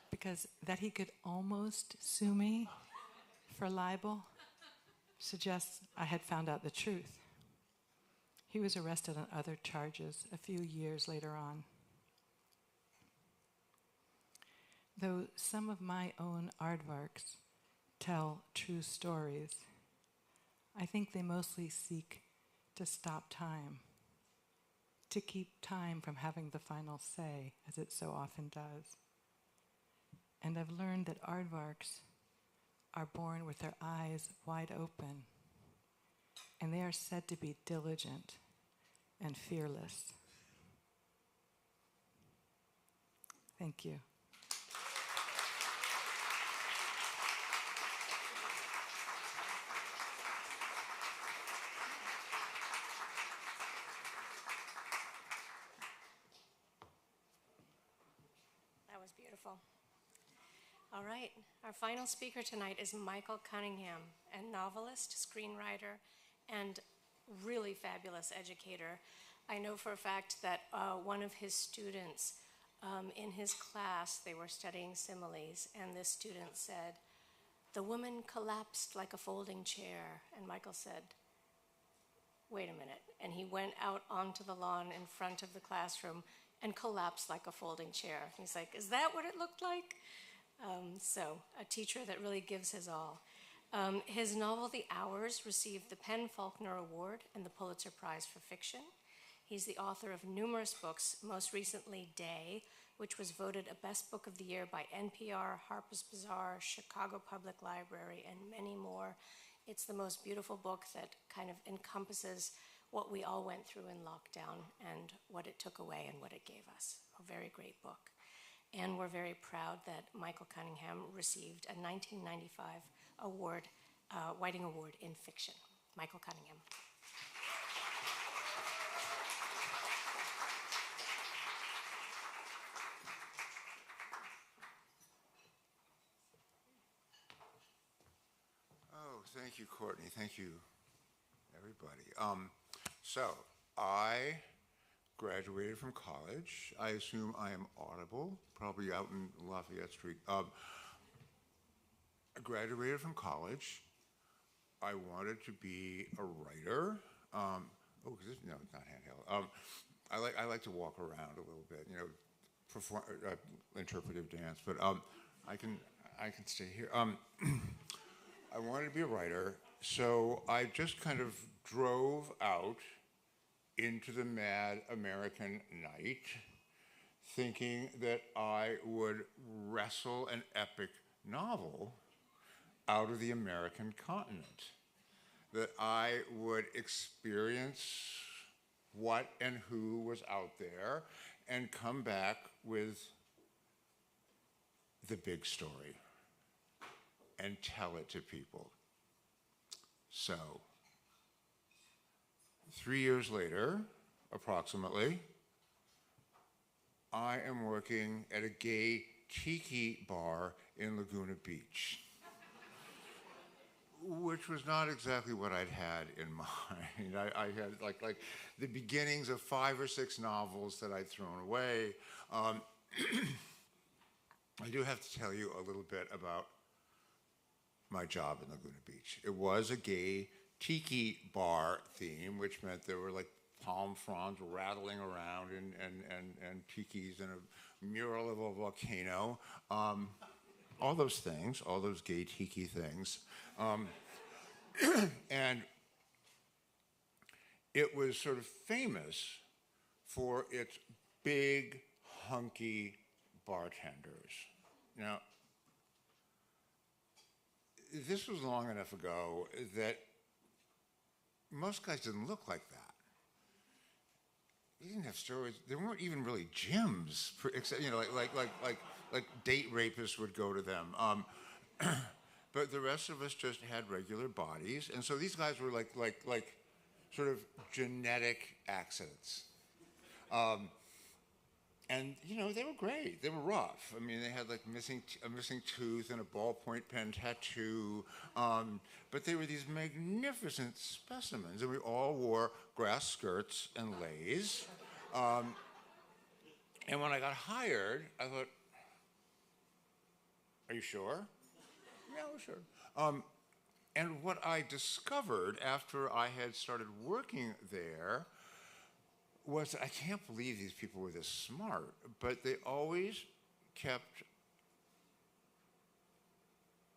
Because that he could almost sue me for libel suggests I had found out the truth. He was arrested on other charges a few years later on. Though some of my own aardvarks tell true stories, I think they mostly seek to stop time, to keep time from having the final say, as it so often does. And I've learned that aardvarks are born with their eyes wide open, and they are said to be diligent and fearless. Thank you. That was beautiful. All right, our final speaker tonight is Michael Cunningham, a novelist, screenwriter, and really fabulous educator. I know for a fact that one of his students in his class, they were studying similes, and this student said, "The woman collapsed like a folding chair." And Michael said, "Wait a minute." And he went out onto the lawn in front of the classroom and collapsed like a folding chair. He's like, "Is that what it looked like?" So a teacher that really gives his all. His novel, The Hours, received the PEN/Faulkner Award and the Pulitzer Prize for Fiction. He's the author of numerous books, most recently Day, which was voted a Best Book of the Year by NPR, Harper's Bazaar, Chicago Public Library, and many more. It's the most beautiful book that kind of encompasses what we all went through in lockdown and what it took away and what it gave us. A very great book. And we're very proud that Michael Cunningham received a 1995 award, Whiting Award in Fiction. Michael Cunningham. Oh, thank you, Courtney. Thank you, everybody. So I graduated from college. I assume I am audible, probably out in Lafayette Street. I graduated from college. I wanted to be a writer. No, it's not handheld. I like to walk around a little bit, perform interpretive dance. But I can stay here. I wanted to be a writer, so I just kind of drove out into the mad American night, thinking that I would wrestle an epic novel out of the American continent, that I would experience what and who was out there and come back with the big story and tell it to people. So, 3 years later, approximately, I am working at a gay tiki bar in Laguna Beach, which was not exactly what I'd had in mind. I had like the beginnings of 5 or 6 novels that I'd thrown away. I do have to tell you a little bit about my job in Laguna Beach. It was a gay tiki bar theme, which meant there were like palm fronds rattling around and tikis and a mural of a volcano. All those things, all those gay tiki things. And it was sort of famous for its big, hunky bartenders. Now, this was long enough ago that most guys didn't look like that. They didn't have steroids. There weren't even really gyms, except like date rapists would go to them. But the rest of us just had regular bodies, and so these guys were like sort of genetic accidents. And they were great. They were rough. I mean, they had like a missing tooth and a ballpoint pen tattoo. But they were these magnificent specimens, and we all wore grass skirts and leis. And when I got hired, I thought, "Are you sure?" "Yeah, we're sure." And what I discovered after I had started working there was, I can't believe these people were this smart, but they always kept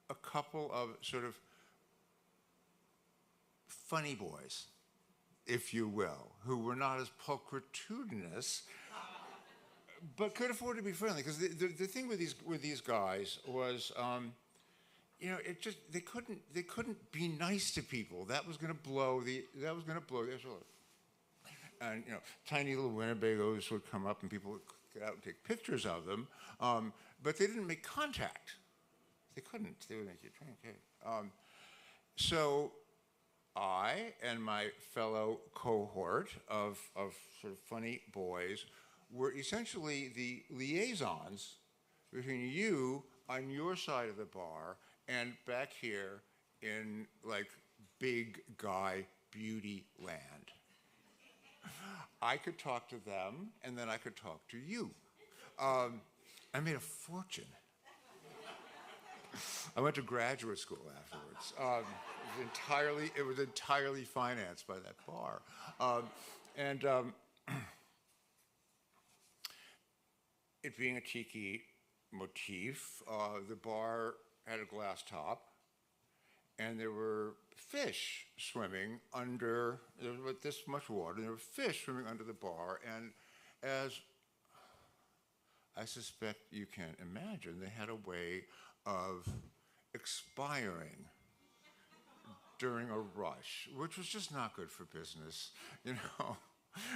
a couple of sort of funny boys, if you will, who were not as pulchritudinous, but could afford to be friendly. Because the thing with these guys was, it just they couldn't be nice to people. That was going to blow the. And tiny little Winnebagos would come up, and people would get out and take pictures of them, but they didn't make contact. They couldn't. They would make you drink. Okay. So I and my fellow cohort of sort of funny boys were essentially the liaisons between you on your side of the bar and back here in like big guy beauty land. I could talk to them, and then I could talk to you. I made a fortune. I went to graduate school afterwards. It was entirely financed by that bar. It being a tiki motif, the bar had a glass top, and there were fish swimming under, there was this much water, and there were fish swimming under the bar, and as I suspect you can imagine, they had a way of expiring during a rush, which was just not good for business,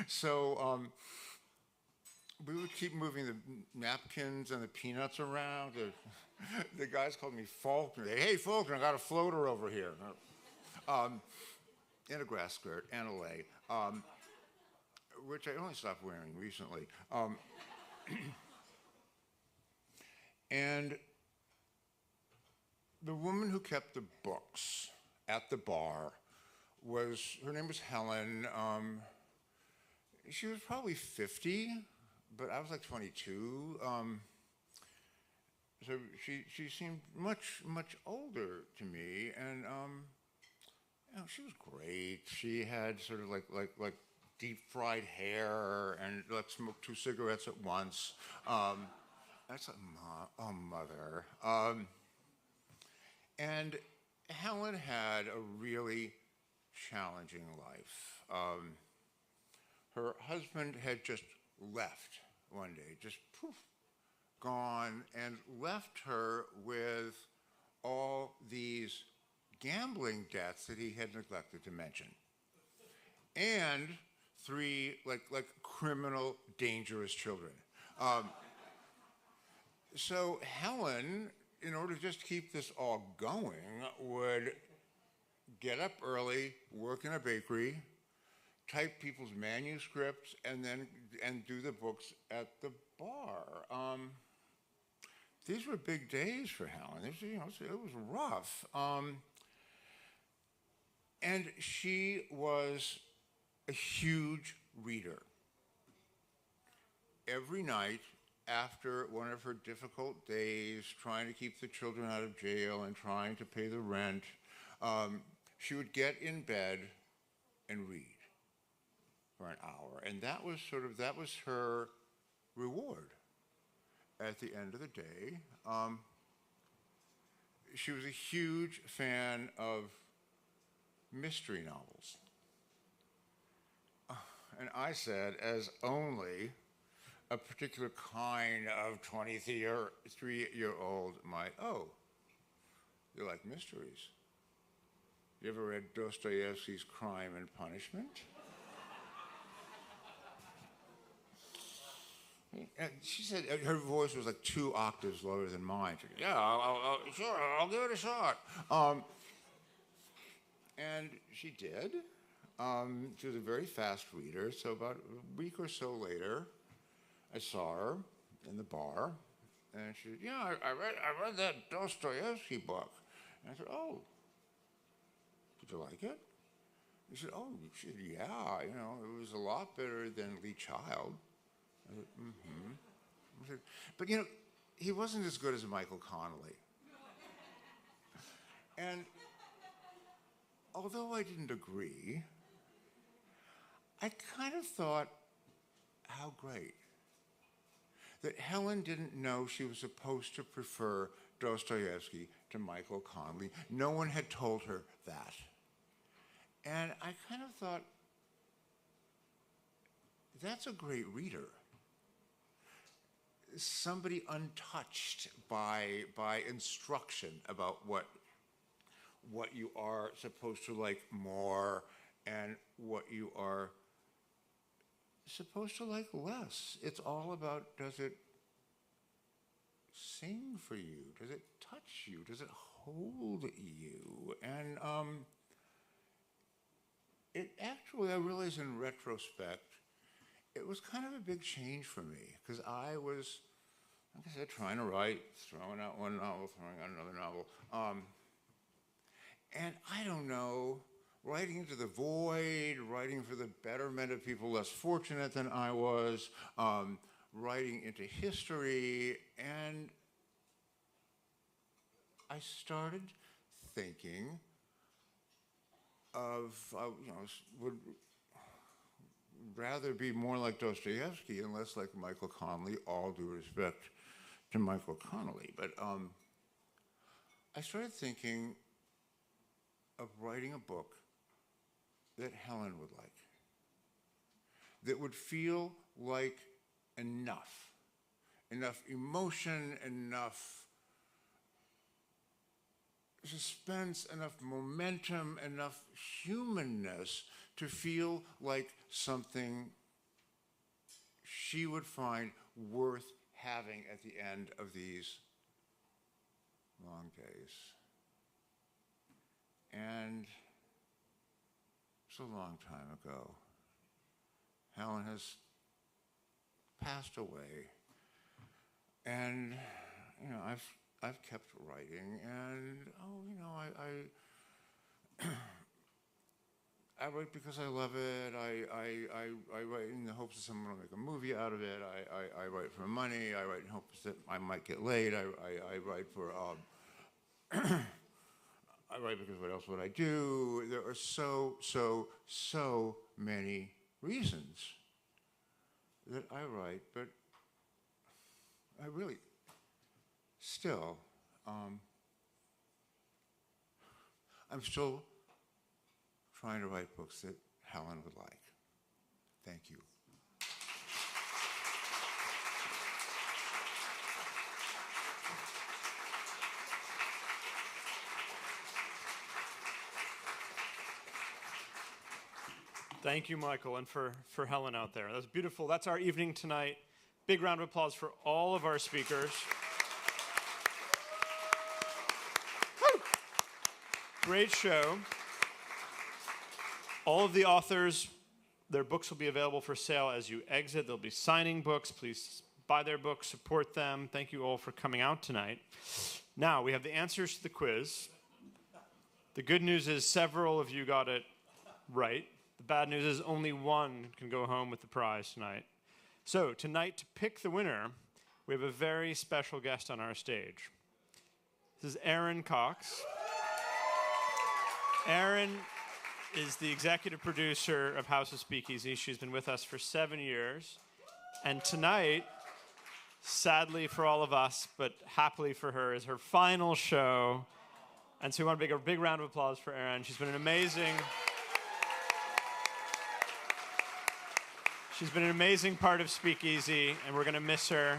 So we would keep moving the napkins and the peanuts around. The guys called me Faulkner. Hey, Faulkner, I got a floater over here. In a grass skirt and a lei, which I only stopped wearing recently. And the woman who kept the books at the bar her name was Helen. She was probably 50, but I was like 22. So she seemed much older to me, and she was great. She had sort of like deep fried hair and smoked 2 cigarettes at once. That's a mother. And Helen had a really challenging life. Her husband had just left one day, just poof, gone, and left her with all these gambling debts that he had neglected to mention, and 3 like criminal, dangerous children. So Helen, in order to just keep this all going, would get up early, work in a bakery, type people's manuscripts, and do the books at the bar. These were big days for Helen. It was rough. And she was a huge reader. Every night after one of her difficult days, trying to keep the children out of jail and trying to pay the rent, she would get in bed and read for an hour. And that was her reward at the end of the day. She was a huge fan of mystery novels. And I said, as only a particular kind of 23-year-old might, oh, you like mysteries? You ever read Dostoevsky's Crime and Punishment? And she said her voice was like 2 octaves lower than mine. She said, yeah, sure, I'll give it a shot. And she did. She was a very fast reader, so about a week or so later, I saw her in the bar, and she said, yeah, I read that Dostoevsky book. And I said, oh, did you like it? She said, oh, she said, yeah, it was a lot better than Lee Child. I said, mm-hmm. I said, but he wasn't as good as Michael Connelly. And although I didn't agree, I kind of thought, how great that Helen didn't know she was supposed to prefer Dostoevsky to Michael Connelly. No one had told her that. And I kind of thought, that's a great reader. Somebody untouched by instruction about what you are supposed to like more and what you are supposed to like less. It's all about, does it sing for you? Does it touch you? Does it hold you? And it actually, I realize in retrospect, it was kind of a big change for me, because I was, like I said, trying to write, throwing out one novel, throwing out another novel. And I don't know, writing into the void, writing for the betterment of people less fortunate than I was, writing into history, and I started thinking of, would rather be more like Dostoevsky and less like Michael Connelly, all due respect to Michael Connelly. But I started thinking of writing a book that Helen would like, that would feel like enough emotion, enough suspense, enough momentum, enough humanness to feel like something she would find worth having at the end of these long days. And it's a long time ago. Helen has passed away. And, I've kept writing, and, I write because I love it. I write in the hopes that someone will make a movie out of it. I write for money. I write in hopes that I might get laid. I write for, I write because what else would I do? There are so many reasons that I write, but I really still, I'm still trying to write books that Helen would like. Thank you. Thank you, Michael, and for Helen out there. That's beautiful. That's our evening tonight. Big round of applause for all of our speakers. Woo! Great show. All of the authors, their books will be available for sale as you exit. They'll be signing books. Please buy their books, support them. Thank you all for coming out tonight. Now, we have the answers to the quiz. The good news is several of you got it right. The bad news is only one can go home with the prize tonight. So tonight, to pick the winner, we we have a very special guest on our stage. This is Eiren Cox. Eiren is the executive producer of House of SpeakEasy. She's been with us for 7 years. And tonight, sadly for all of us, but happily for her, is her final show. And so we want to make a big round of applause for Eiren. She's been an amazing part of SpeakEasy, and we're going to miss her.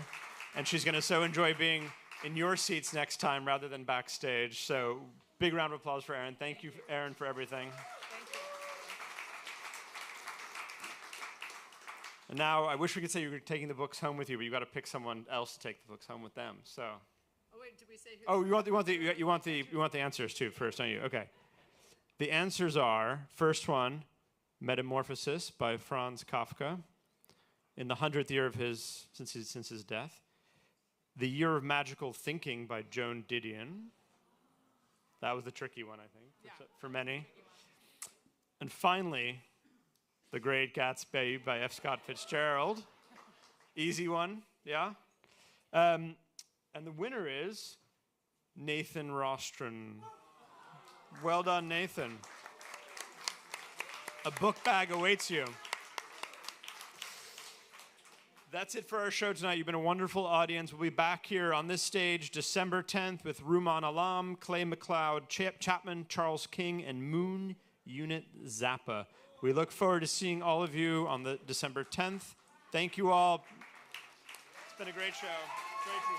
And she's going to so enjoy being in your seats next time rather than backstage. So big round of applause for Eiren. Thank you, Eiren, for everything. And now, I wish we could say you were taking the books home with you, but you've got to pick someone else to take the books home with them. So. Oh wait, did we say who? Oh, you want the answers too first, don't you? Okay. The answers are, first one, Metamorphosis by Franz Kafka, in the 100th year of since his death. The Year of Magical Thinking by Joan Didion. That was the tricky one, I think, for many. And finally, The Great Gatsby by F. Scott Fitzgerald. Easy one, yeah? And the winner is Nathan Rostron. Well done, Nathan. A book bag awaits you. That's it for our show tonight. You've been a wonderful audience. We'll be back here on this stage December 10th with Rumaan Alam, Clay McLeod, Chapman, Charles King, and Moon Unit Zappa. We look forward to seeing all of you on the December 10th. Thank you all. It's been a great show. Great to